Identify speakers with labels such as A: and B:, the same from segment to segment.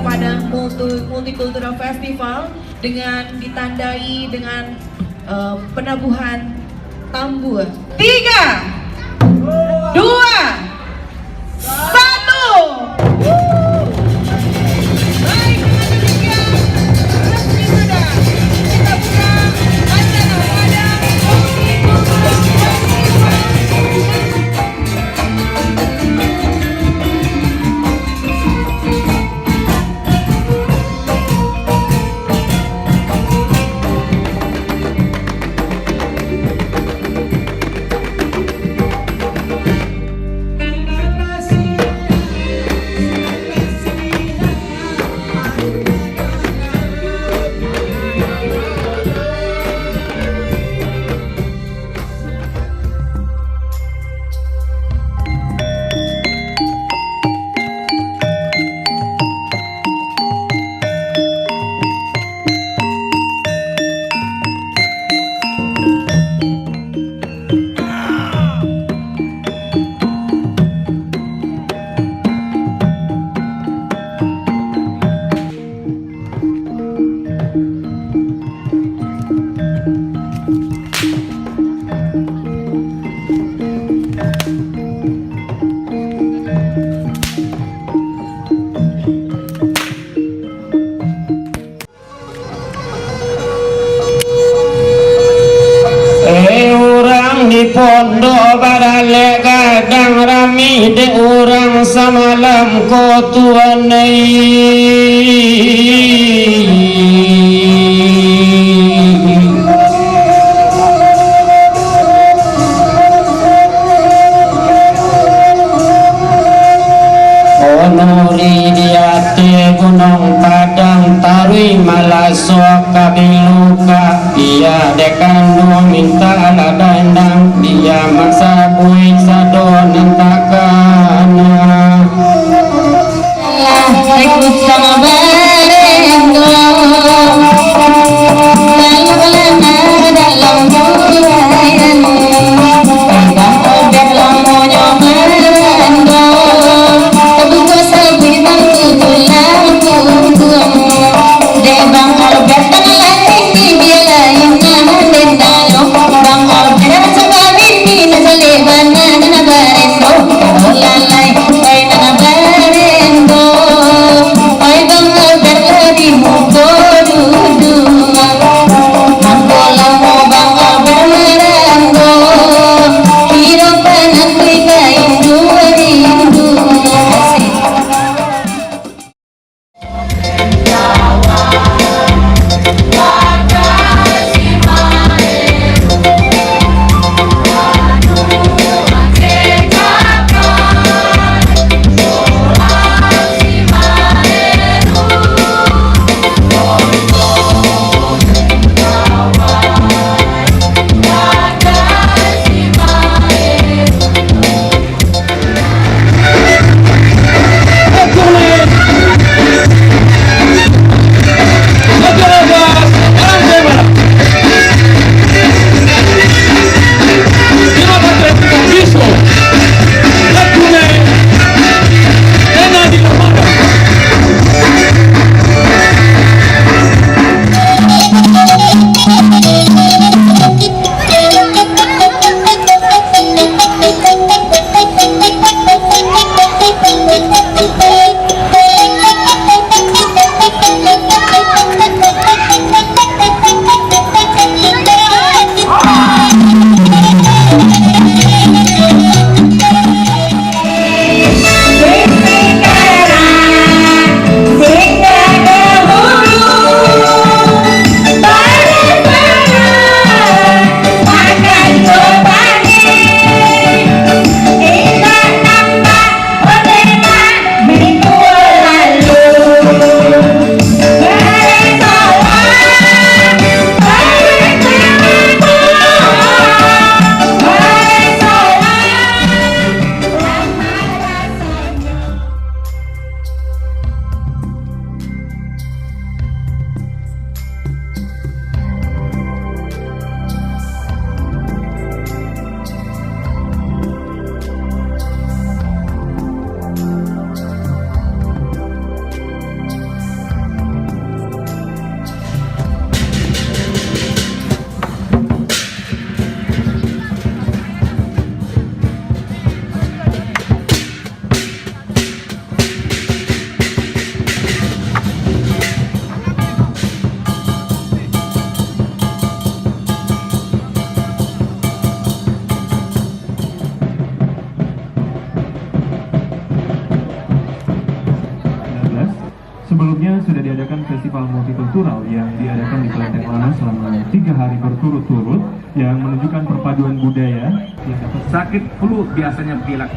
A: Padang Multicultural Festival dengan ditandai dengan penabuhan tambur. 3, 2, 1. Baik, dengan demikian resmi sudah kita buka acara Padang Multicultural Festival.
B: Di pondok badale kadang rami de orang samalam ko tuanai onori diate gunung Padang Tarui Malaso kabiluka dia dekandung minta ladandang dia maksa bui sadon entakana sama barenggo lalu dalam bulan bang obek lamonyo barenggo tebuko sabi bang tutulang tunggung de bang obek tangan di dia lain nyaman den dalo bang obek sabi ni nasale bana na barenggo lalai oi na barenggo oi bang
C: Sebelumnya sudah diadakan festival multikultural yang diadakan di Kelenteng Lana selama 3 hari berturut-turut yang menunjukkan perpaduan budaya.
D: Sakit flu biasanya pilek,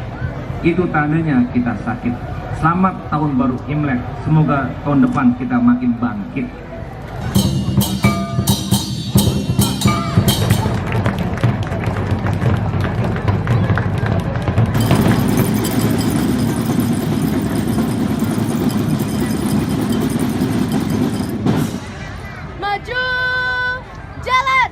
D: itu tandanya kita sakit. Selamat tahun baru Imlek, semoga tahun depan kita makin bangkit.
A: Maju, jalan.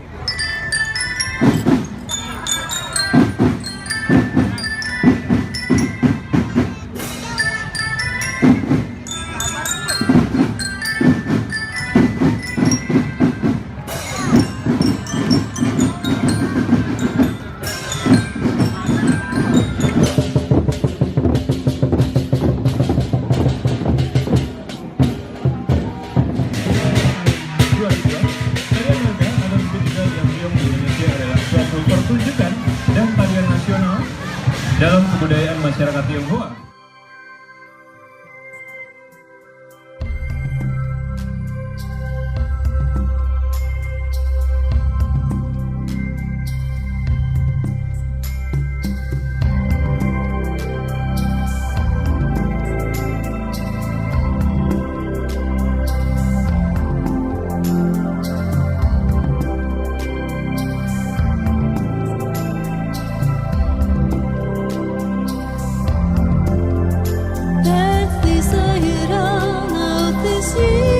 C: Pertunjukan dan tarian nasional dalam kebudayaan masyarakat Tionghoa.
E: Perth is a hero, now this year.